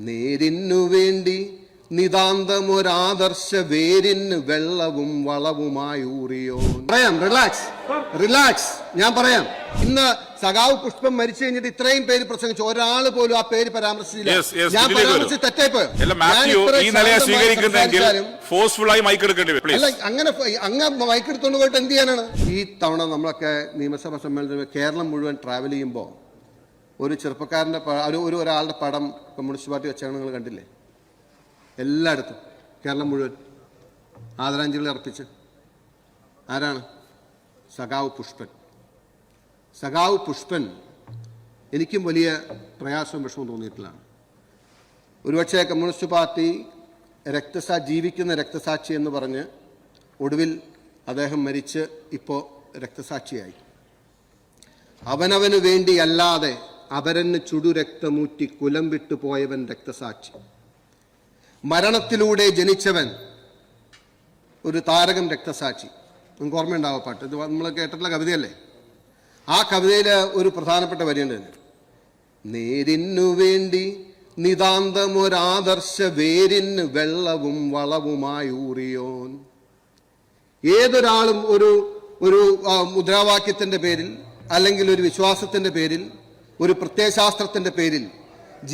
നേരിന്നു വേണ്ടി നിതാന്തമൊരാദർശ വേരിന് വെള്ളവും വളവുമായി ഊറിയോ. പറയാം, റിലാക്സ്. ഞാൻ പറയാം, ഇന്ന് സഖാവ് പുഷ്പം മരിച്ചു കഴിഞ്ഞിട്ട് ഇത്രയും പേര് പ്രസംഗിച്ചു, ഒരാൾ പോലും ആ പേര് പരാമർശിച്ചില്ല. ഞാൻ പരാമർശിച്ച് തെറ്റായിപ്പോയോ? അങ്ങനെ മൈക്കെടുത്തോണ്ട് പോയിട്ട് എന്ത് ചെയ്യാനാണ്? ഈ തവണ നമ്മളൊക്കെ നിയമസഭാ സമ്മേളനത്തിൽ കേരളം മുഴുവൻ ട്രാവൽ ചെയ്യുമ്പോൾ ഒരു ചെറുപ്പക്കാരന്റെ ഒരാളുടെ പടം കമ്മ്യൂണിസ്റ്റ് പാർട്ടി വെച്ചാണ് നിങ്ങൾ കണ്ടില്ലേ? എല്ലായിടത്തും കേരളം മുഴുവൻ ആദരാഞ്ജലി അർപ്പിച്ച് ആരാണ്? സഖാവ് പുഷ്പൻ എനിക്കും വലിയ പ്രയാസവും വിഷമവും തോന്നിയിട്ടുള്ളതാണ്. ഒരുപക്ഷെ കമ്മ്യൂണിസ്റ്റ് പാർട്ടി ജീവിക്കുന്ന രക്തസാക്ഷി എന്ന് പറഞ്ഞ് ഒടുവിൽ അദ്ദേഹം മരിച്ച് ഇപ്പോൾ രക്തസാക്ഷിയായി. അവനവന് വേണ്ടിയല്ലാതെ അവരന് ചുടുരക്തമൂറ്റി കുലം വിട്ടു പോയവൻ രക്തസാക്ഷി. മരണത്തിലൂടെ ജനിച്ചവൻ ഒരു താരകം രക്തസാക്ഷി. നിങ്ങൾക്ക് ഓർമ്മയുണ്ടാവും പാട്ട്, ഇത് നമ്മൾ കേട്ടിട്ടുള്ള കവിതയല്ലേ? ആ കവിതയിൽ ഒരു പ്രധാനപ്പെട്ട വരിയുണ്ട്, നേരിന്നു വേണ്ടി നിതാന്തമൊരാദർശ വേരിന് വെള്ളവും വളവുമായി ഊറിയോൻ. ഏതൊരാളും ഒരു മുദ്രാവാക്യത്തിന്റെ പേരിൽ, അല്ലെങ്കിൽ ഒരു വിശ്വാസത്തിന്റെ പേരിൽ, ഒരു പ്രത്യയശാസ്ത്രത്തിന്റെ പേരിൽ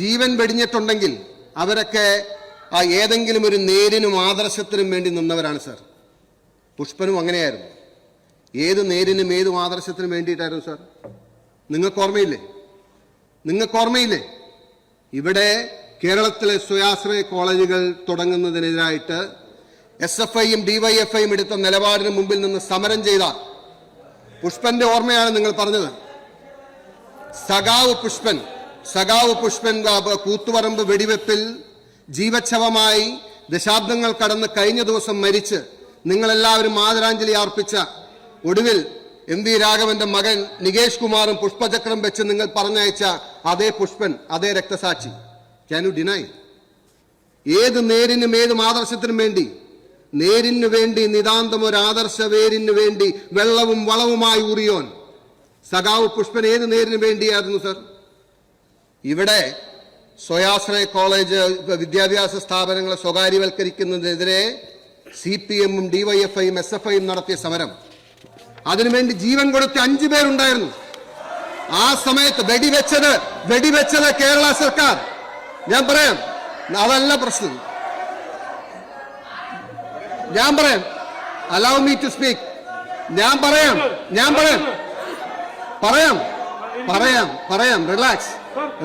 ജീവൻ വെടിഞ്ഞിട്ടുണ്ടെങ്കിൽ അവരൊക്കെ ആ ഏതെങ്കിലും ഒരു നേരിനും ആദർശത്തിനും വേണ്ടി നിന്നവരാണ് സർ. പുഷ്പനും അങ്ങനെയായിരുന്നു. ഏത് നേരിനും ഏതും ആദർശത്തിനും വേണ്ടിയിട്ടായിരുന്നു സർ? നിങ്ങൾക്ക് ഓർമ്മയില്ലേ? ഇവിടെ കേരളത്തിലെ സ്വയാശ്രയ കോളേജുകൾ തുടങ്ങുന്നതിനെതിരായിട്ട് SFIയും DYFIയും എടുത്ത നിലപാടിന് മുമ്പിൽ നിന്ന് സമരം ചെയ്ത പുഷ്പന്റെ ഓർമ്മയാണ് നിങ്ങൾ പറഞ്ഞത്. സഖാവ് പുഷ്പൻ കൂത്തുപറമ്പ് വെടിവെപ്പിൽ ജീവച്ഛവമായി ദശാബ്ദങ്ങൾ കടന്ന് കഴിഞ്ഞ ദിവസം മരിച്ച് നിങ്ങളെല്ലാവരും ആദരാഞ്ജലി അർപ്പിച്ച ഒടുവിൽ MV രാഘവന്റെ മകൻ നികേഷ് കുമാറും പുഷ്പചക്രം വെച്ച് നിങ്ങൾ പറഞ്ഞയച്ച അതേ പുഷ്പൻ, അതേ രക്തസാക്ഷി. Can you deny? ഏത് നേരിനും ഏതും ആദർശത്തിനും വേണ്ടി, നേരിനു വേണ്ടി നിതാന്തം ഒരു ആദർശ വേരിനു വേണ്ടി വെള്ളവും വളവുമായി ഊറിയോൻ സഖാവ് പുഷ്പൻ ഏത് നേരിന് വേണ്ടിയായിരുന്നു സർ? ഇവിടെ സ്വയാശ്രയ കോളേജ് വിദ്യാഭ്യാസ സ്ഥാപനങ്ങളെ സ്വകാര്യവൽക്കരിക്കുന്നതിനെതിരെ CPMഉം DYFIയും SFIയും നടത്തിയ സമരം, അതിനുവേണ്ടി ജീവൻ കൊടുത്ത 5 പേരുണ്ടായിരുന്നു. ആ സമയത്ത് വെടിവെച്ചത് കേരള സർക്കാർ. ഞാൻ പറയാം, അതല്ല പ്രശ്നം. ഞാൻ പറയാം, allow me to speak. ഞാൻ പറയാം,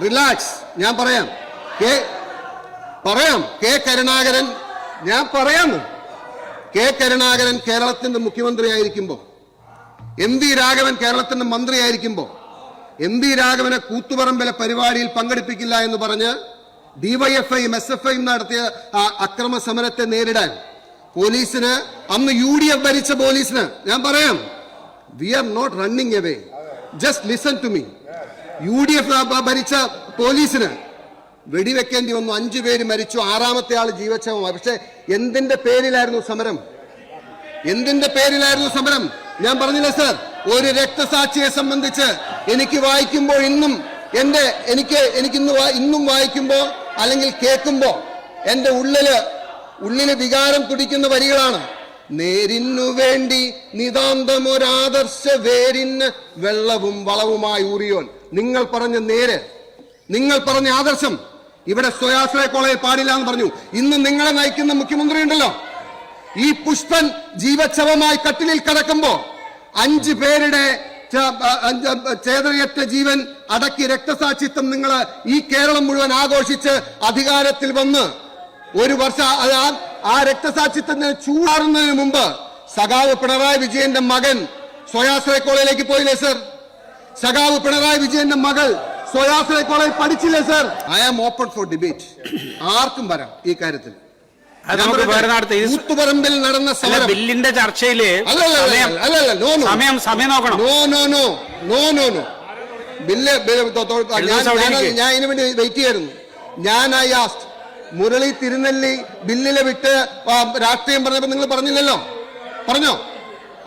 റിലാക്സ്. ഞാൻ പറയാം, കെ കരുണാകരൻ കേരളത്തിന്റെ മുഖ്യമന്ത്രി ആയിരിക്കുമ്പോൾ, MV രാഘവൻ കേരളത്തിന്റെ മന്ത്രിയായിരിക്കുമ്പോൾ, MV രാഘവനെ കൂത്തുപറമ്പിലെ പരിപാടിയിൽ പങ്കെടുപ്പിക്കില്ല എന്ന് പറഞ്ഞ് DYFIയും SFIയും നടത്തിയ അക്രമ സമരത്തെ നേരിടാൻ പോലീസിന്, അന്ന് UDF ഭരിച്ച പോലീസിന്, ഞാൻ പറയാം, we are not running away, just listen to me. UDF ഭരിച്ച പോലീസിന് വെടിവെക്കേണ്ടി വന്നു. 5 പേര് മരിച്ചു, 6ാമത്തെ ആൾ ജീവച്ഛവമായി. പക്ഷെ എന്തിന്റെ പേരിലായിരുന്നു സമരം? ഞാൻ പറഞ്ഞില്ല സർ, ഒരു രക്തസാക്ഷിയെ സംബന്ധിച്ച് എനിക്ക് വായിക്കുമ്പോൾ ഇന്നും വായിക്കുമ്പോൾ അല്ലെങ്കിൽ കേൾക്കുമ്പോൾ എന്റെ ഉള്ളില് വികാരം തുടിക്കുന്ന വരികളാണ്. നേരിനു വേണ്ടി നിതാന്തമൊരാദർശ വേരിന് വെള്ളവും വളവുമായി ഊറിയോൻ. നിങ്ങൾ പറഞ്ഞ നേര്, നിങ്ങൾ പറഞ്ഞ ആദർശം ഇവിടെ സ്വയാശ്രയ കോളേജ് പാടില്ല എന്ന് പറഞ്ഞു. ഇന്ന് നിങ്ങളെ നയിക്കുന്ന മുഖ്യമന്ത്രി ഉണ്ടല്ലോ, ഈ പുഷ്പൻ ജീവച്ഛവമായി കട്ടിലിൽ കിടക്കുമ്പോ 5 പേരുടെ ചേതനയറ്റ ജീവൻ അടക്കി രക്തസാക്ഷിത്വം നിങ്ങൾ ഈ കേരളം മുഴുവൻ ആഘോഷിച്ച് അധികാരത്തിൽ വന്ന് ഒരു വർഷം ആ രക്തസാക്ഷിത്വത്തിന് ചൂടാറുന്നതിന് മുമ്പ് സഖാവ് പിണറായി വിജയന്റെ മകൻ സ്വയാശ്രയ കോളേജിലേക്ക് പോയില്ലേ സർ? സഖാവ് പിണറായി വിജയന്റെ മകൾ സ്വയാശ്രയ കോളേജ് പഠിച്ചില്ലേ sir? I am open for debate. ആർക്കും വരാം ഈ കാര്യത്തിൽ. കൂത്തുപറമ്പിൽ നടന്ന സമരം ബില്ലിന്റെ ചർച്ചയില് ഞാൻ ഇതിനു വേണ്ടി വെയിറ്റ് ചെയ്യായിരുന്നു. ഐ ആസ്ക്ഡ് മുരളി തിരുനെല്ലി ബില്ലിലെ വിട്ട് രാഷ്ട്രീയം പറഞ്ഞപ്പോ നിങ്ങൾ പറഞ്ഞില്ലല്ലോ? പറഞ്ഞോ?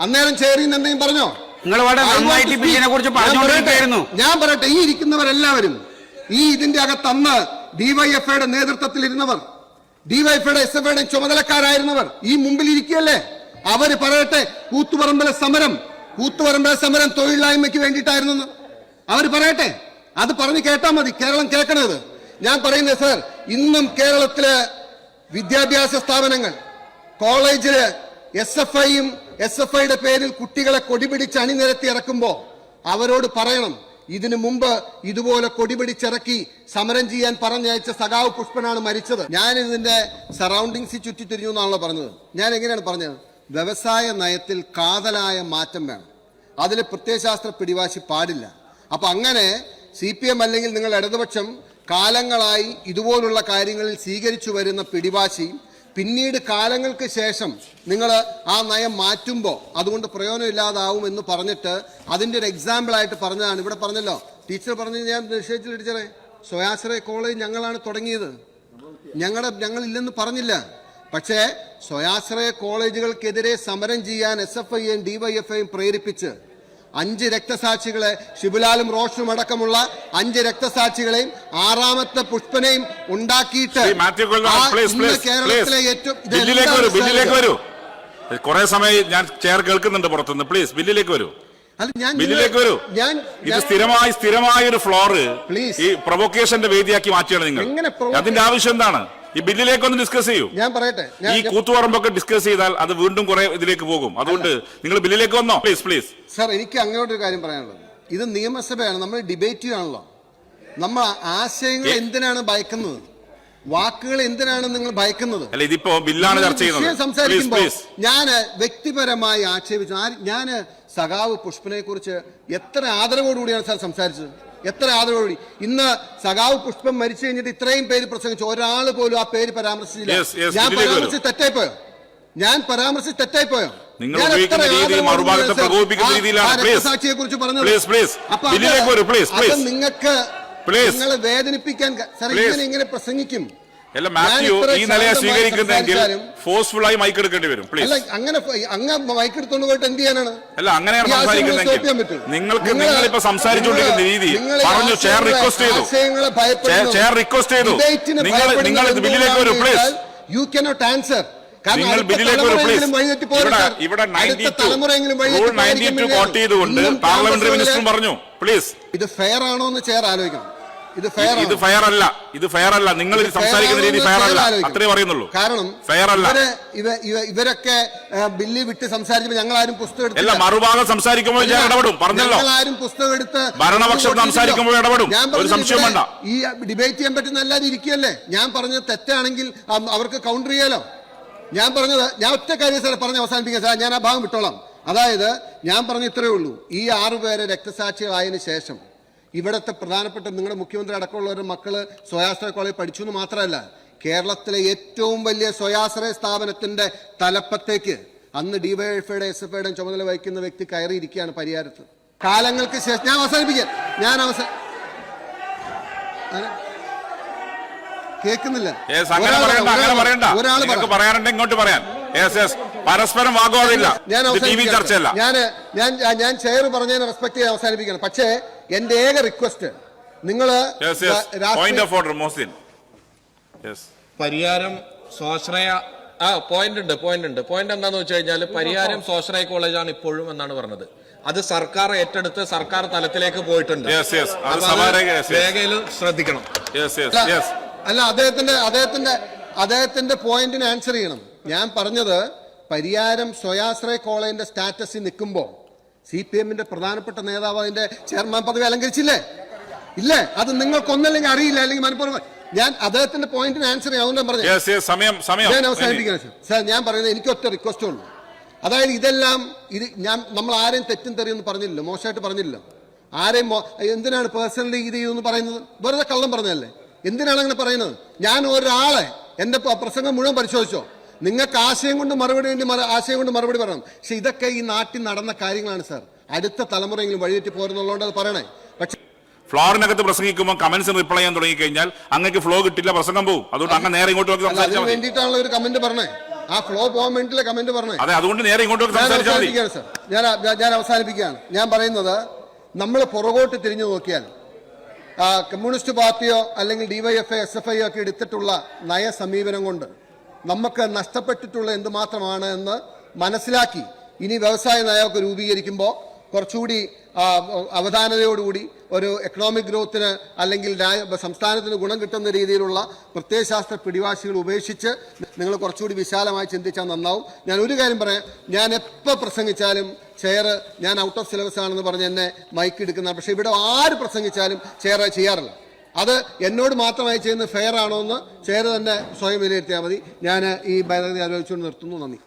അന്നേരം ചേറിന്ന് എന്തെങ്കിലും പറഞ്ഞോ? ഞാൻ പറയട്ടെ, ഈ ഇരിക്കുന്നവരെല്ലാവരും ഈ ഇതിന്റെ അകത്തന്ന് ഡിവൈഎഫ്ഐയുടെ നേതൃത്വത്തിൽ ഇരുന്നവർ, ഡിവൈഎഫ്ഐയുടെ എസ്എഫ്ഐയുടെ ചുമതലക്കാരായിരുന്നവർ ഈ മുമ്പിൽ ഇരിക്കുകയല്ലേ? അവര് പറയട്ടെ, കൂത്തുപറമ്പിലെ സമരം തൊഴിലില്ലായ്മയ്ക്ക് വേണ്ടിയിട്ടായിരുന്നു. അവര് പറയട്ടെ, അത് പറഞ്ഞു കേട്ടാ മതി, കേരളം കേൾക്കണത്. ഞാൻ പറയുന്നത് സർ, ഇന്നും കേരളത്തിലെ വിദ്യാഭ്യാസ സ്ഥാപനങ്ങൾ, കോളേജില് എസ്എഫ്ഐയും എസ്എഫ്ഐയുടെ പേരിൽ കുട്ടികളെ കൊടിപിടിച്ച് അണിനിരത്തി ഇറക്കുമ്പോ അവരോട് പറയണം, ഇതിനു മുമ്പ് ഇതുപോലെ കൊടിപിടിച്ചിറക്കി സമരം ചെയ്യാൻ പറഞ്ഞയച്ച സഖാവ് പുഷ്പനാണ് മരിച്ചത്. ഞാൻ ഇതിന്റെ സറൗണ്ടിങ്സ് ചുറ്റിത്തിരിഞ്ഞു എന്നാണല്ലോ പറഞ്ഞത്. ഞാൻ എങ്ങനെയാണ് പറഞ്ഞത്? വ്യവസായ നയത്തിൽ കാതലായ മാറ്റം വേണം, അതിൽ പ്രത്യയശാസ്ത്ര പിടിവാശി പാടില്ല. അപ്പൊ അങ്ങനെ CPM അല്ലെങ്കിൽ നിങ്ങൾ ഇടതുപക്ഷം കാലങ്ങളായി ഇതുപോലുള്ള കാര്യങ്ങളിൽ സ്വീകരിച്ചു വരുന്ന പിടിവാശി പിന്നീട് കാലങ്ങൾക്ക് ശേഷം നിങ്ങൾ ആ നയം മാറ്റുമ്പോൾ അതുകൊണ്ട് പ്രയോജനമില്ലാതാവും എന്ന് പറഞ്ഞിട്ട് അതിൻ്റെ ഒരു എക്സാമ്പിളായിട്ട് പറഞ്ഞതാണ്. ഇവിടെ പറഞ്ഞല്ലോ, ടീച്ചർ പറഞ്ഞു, ഞാൻ നിശ്ചയിച്ചില്ല ടീച്ചറെ, സ്വയാശ്രയ കോളേജ് ഞങ്ങളാണ് തുടങ്ങിയത്, ഞങ്ങളില്ലെന്ന് പറഞ്ഞില്ല. പക്ഷേ സ്വയാശ്രയ കോളേജുകൾക്കെതിരെ സമരം ചെയ്യാൻ SFIയും DYFIയും പ്രേരിപ്പിച്ച് 5 രക്തസാക്ഷികളെ, ഷിബുലാലും റോഷനും അടക്കമുള്ള 5 രക്തസാക്ഷികളെയും 6ാമത്തെ പുഷ്പനെയും ഉണ്ടാക്കിയിട്ട് കേരളത്തിലെ ഏറ്റവും കുറെ സമയം ഞാൻ ചെയർ കേൾക്കുന്നുണ്ട് പുറത്തുനിന്ന്. പ്ലീസ് ബില്ലിലേക്ക് വരൂ, ബില്ലിലേക്ക് വരൂ. ഇത് സ്ഥിരമായ ഒരു ഫ്ലോറ് ഈ പ്രൊവോക്കേഷന്റെ വേദിയാക്കി മാറ്റിയാണ് നിങ്ങൾ. അതിന്റെ ആവശ്യം എന്താണ്? ഈ ബില്ലിലേക്കൊന്ന് ഡിസ്കസ് ചെയ്യൂ. ഞാൻ പറയട്ടെ, ഈ കൂത്തുപറമ്പൊക്കെ ഡിസ്കസ് ചെയ്താൽ അത് വീണ്ടും കുറെ ഇതിലേക്ക് പോകും. അതുകൊണ്ട് നിങ്ങൾ ബില്ലിലേക്ക് വന്നോ പ്ലീസ്. സർ, എനിക്ക് അങ്ങോട്ടൊരു കാര്യം പറയാനുള്ളത്, ഇത് നിയമസഭയാണ്, നമ്മൾ ഡിബേറ്റ് ചെയ്യുകയാണല്ലോ. നമ്മൾ ആശയങ്ങൾ എന്തിനാണ് ഭയക്കുന്നത്, വാക്കുകൾ എന്തിനാണ് നിങ്ങൾ ഭയക്കുന്നത്? അല്ല, ഇതിപ്പോ ബില്ലാണ് ചർച്ച ചെയ്യുന്നത്. സംസാരിക്കുമ്പോൾ ഞാൻ വ്യക്തിപരമായി ആക്ഷേപിച്ചു. ഞാൻ സഖാവ് പുഷ്പനെ കുറിച്ച് എത്ര ആദരവോടുകൂടിയാണ് സാർ സംസാരിച്ചത്, എത്ര ആദരവോടുകൂടി. ഇന്ന് സഖാവ് പുഷ്പം മരിച്ചു കഴിഞ്ഞിട്ട് ഇത്രയും പേര് പ്രസംഗിച്ചു, ഒരാൾ പോലും ആ പേര് പരാമർശിച്ചില്ല. ഞാൻ പരാമർശിച്ച് തെറ്റായിപ്പോയോ? സാക്ഷിയെ കുറിച്ച് പറഞ്ഞത് നിങ്ങൾക്ക് നിങ്ങളെ വേദനിപ്പിക്കാൻ ഇങ്ങനെ പ്രസംഗിക്കും. ഫോഴ്സ്ഫുള്ളായി മൈക്ക് എടുക്കേണ്ടി വരും. അങ്ങനെ മൈക്ക് എടുത്തോണ്ട് പോയിട്ട് എന്ത് ചെയ്യാനാണ്? അല്ല, അങ്ങനെയാണ് സംസാരിക്കുന്നത്. നിങ്ങളിപ്പോ സംസാരിച്ചുകൊണ്ടിരിക്കുന്ന രീതി പറഞ്ഞു. ചെയർ റിക്വസ്റ്റ് ചെയ്തു. നിങ്ങൾ ബില്ലിലേക്ക് വരൂ പ്ലീസ്. You cannot answer. നിങ്ങൾ ബില്ലിലേക്ക് വരൂ പ്ലീസ്. ഇവിടെ 92 കോട്ട് ചെയ്തുകൊണ്ട് പാർലമെന്ററി മിനിസ്റ്റർ പറഞ്ഞു പ്ലീസ്. ഇത് ഫെയർ ആണോ എന്ന് ചെയർ ആലോചിക്കണം. ഇത് ഫെയർ അല്ല. നിങ്ങൾ സംസാരിക്കുന്ന രീതി ഫെയർ അല്ല, അത്രേ പറയുന്നുള്ളൂ. കാരണം ഫെയർ അല്ല. ഇവരൊക്കെ ബില്ല് വിട്ട് സംസാരിക്കുമ്പോൾ ഞങ്ങൾ ആരും പുസ്തകം എടുത്തില്ല. മറുഭാഗം സംസാരിക്കുമ്പോൾ ഞാൻ ഇടപെടും, പറഞ്ഞല്ലോ. ആരും പുസ്തകം എടുത്ത് ഭരണപക്ഷം സംസാരിക്കുമ്പോൾ ഇടപെടും, ഒരു സംശയം വേണ്ട. ഈ ഡിബേറ്റ് ചെയ്യാൻ പറ്റുന്ന എല്ലാവരും ഇരിക്കുകയല്ലേ. ഞാൻ പറഞ്ഞത് തെറ്റാണെങ്കിൽ അവർക്ക് കൗണ്ടർ ചെയ്യാലോ. ഞാൻ ഒറ്റ കാര്യം സാർ പറഞ്ഞ് അവസാനിപ്പിക്കാൻ സാർ, ഞാൻ ആ ഭാഗം വിട്ടോളാം. അതായത് ഞാൻ പറഞ്ഞ ഇത്രയേ ഉള്ളൂ, ഈ 6 പേരെ രക്തസാക്ഷികളായതിനു ശേഷം ഇവിടുത്തെ പ്രധാനപ്പെട്ട നിങ്ങളുടെ മുഖ്യമന്ത്രി അടക്കമുള്ളവരുടെ മക്കള് സ്വയാശ്രയ കോളേജ് പഠിച്ചു എന്ന് മാത്രമല്ല, കേരളത്തിലെ ഏറ്റവും വലിയ സ്വയാശ്രയ സ്ഥാപനത്തിന്റെ തലപ്പത്തേക്ക് അന്ന് ഡിവൈഎഫ്ഐയുടെ SFIയുടെ ചുമതല വഹിക്കുന്ന വ്യക്തി കയറിയിരിക്കുകയാണ് പരിയാരത്ത്. കാലങ്ങൾക്ക് ശേഷം ഞാൻ അവസാനിപ്പിക്കാൻ കേൾക്കുന്നില്ല. പരസ്പരം വാഗ്വാദമില്ല, ചർച്ചയല്ല. ഞാൻ ചെയർ പറഞ്ഞതിന് റെസ്പെക്ട് ചെയ്ത് അവസാനിപ്പിക്കണം. പക്ഷേ എന്റെ ഏക റിക്വസ്റ്റ്, നിങ്ങള് പരിയാരം സ്വാശ്രയ പോയിന്റ് എന്താന്ന് വെച്ച് കഴിഞ്ഞാൽ പരിയാരം സ്വാശ്രയ കോളേജാണ് ഇപ്പോഴും എന്നാണ് പറഞ്ഞത്. അത് സർക്കാർ ഏറ്റെടുത്ത് സർക്കാർ തലത്തിലേക്ക് പോയിട്ടുണ്ട്. രേഖയിൽ ശ്രദ്ധിക്കണം. അല്ല, അദ്ദേഹത്തിന്റെ പോയിന്റിന് ആൻസർ ചെയ്യണം. ഞാൻ പറഞ്ഞത് പരിയാരം സ്വയാശ്രയ കോളേജിന്റെ സ്റ്റാറ്റസിൽ നിൽക്കുമ്പോൾ CPMന്റെ പ്രധാനപ്പെട്ട നേതാവ് അതിന്റെ ചെയർമാൻ പദവി അലങ്കരിച്ചില്ലേ? ഇല്ലേ? അത് നിങ്ങൾക്കൊന്നല്ലെങ്കിൽ അറിയില്ല, അല്ലെങ്കിൽ മനഃപൂർവ്വം. ഞാൻ അദ്ദേഹത്തിന്റെ പോയിന്റിന് ആൻസർ ചെയ്യാവുന്ന പറഞ്ഞു. ഞാൻ അവസാനിപ്പിക്കണം സാർ. ഞാൻ പറയുന്നത് എനിക്ക് ഒറ്റ റിക്വസ്റ്റ് ഉള്ളൂ. അതായത് നമ്മൾ ആരെയും തെറ്റും തെറിയൊന്നും പറഞ്ഞില്ലല്ലോ, മോശമായിട്ട് പറഞ്ഞില്ലല്ലോ. ആരെയും എന്തിനാണ് പേഴ്സണലി ഇത് ചെയ്യുമെന്ന് പറയുന്നത്? വെറുതെ കള്ളം പറഞ്ഞതല്ലേ? എന്തിനാണ് അങ്ങനെ പറയുന്നത്? ഞാൻ ഒരാളെ എന്റെ പ്രസംഗം മുഴുവൻ പരിശോധിച്ചോ? നിങ്ങൾക്ക് ആശയം കൊണ്ട് മറുപടി പറയണം. പക്ഷെ ഇതൊക്കെ ഈ നാട്ടിൽ നടന്ന കാര്യങ്ങളാണ് സാർ. അടുത്ത തലമുറയെങ്കിലും വഴിതെറ്റി പോരുന്നുള്ളതുകൊണ്ട് അത് പറയണേ. പക്ഷേ ഫ്ലോറിനകത്ത് പ്രസംഗിക്കുമ്പോൾ കമന്റ്സിന് റിപ്ലൈ ചെയ്യാൻ തുടങ്ങി കഴിഞ്ഞാൽ അങ്ങക്ക് ഫ്ലോ കിട്ടില്ല, പ്രസംഗം പോകും. അതുകൊണ്ട് അങ്ങനെ നേരെ ഇങ്ങോട്ട് അതിന് വേണ്ടിയിട്ടാണല്ലോ ഒരു കമന്റ് പറഞ്ഞേ. ആ ഫ്ലോ പോകാൻ വേണ്ടിയില്ല കമന്റ് പറഞ്ഞേ. അതെ, അതുകൊണ്ട് നേരെ ഇങ്ങോട്ട് അവസാനിപ്പിക്കുകയാണ് സാർ. ഞാൻ അവസാനിപ്പിക്കുകയാണ്. ഞാൻ പറയുന്നത്, നമ്മൾ പുറകോട്ട് തിരിഞ്ഞു നോക്കിയാൽ കമ്മ്യൂണിസ്റ്റ് പാർട്ടിയോ അല്ലെങ്കിൽ DYFI SFI ഒക്കെ എടുത്തിട്ടുള്ള നയ സമീപനം കൊണ്ട് നമുക്ക് നഷ്ടപ്പെട്ടിട്ടുള്ള എന്തുമാത്രമാണ് എന്ന് മനസ്സിലാക്കി ഇനി വ്യവസായ നയമൊക്കെ രൂപീകരിക്കുമ്പോൾ കുറച്ചുകൂടി അവധാനതയോടുകൂടി ഒരു എക്കണോമിക് ഗ്രോത്തിന് അല്ലെങ്കിൽ സംസ്ഥാനത്തിന് ഗുണം കിട്ടുന്ന രീതിയിലുള്ള പ്രത്യയശാസ്ത്ര പിടിവാശികൾ ഉപേക്ഷിച്ച് നിങ്ങൾ കുറച്ചുകൂടി വിശാലമായി ചിന്തിച്ചാൽ നന്നാവും. ഞാൻ ഒരു കാര്യം പറയാം, ഞാൻ എപ്പോൾ പ്രസംഗിച്ചാലും ചെയർ ഞാൻ ഔട്ട് ഓഫ് സിലബസ് ആണെന്ന് പറഞ്ഞ് എന്നെ മൈക്ക് എടുക്കുന്ന, പക്ഷേ ഇവിടെ ആര് പ്രസംഗിച്ചാലും ചെയർ ചെയ്യാറില്ല. അത് എന്നോട് മാത്രമായി ചെയ്യുന്നത് ഫെയർ ആണോ എന്ന് ചെയർ തന്നെ സ്വയം വിലയിരുത്തിയാൽ മതി. ഞാൻ ഈ ഭേദഗതി ആലോചിച്ചുകൊണ്ട് നിർത്തുന്നു. നന്ദി.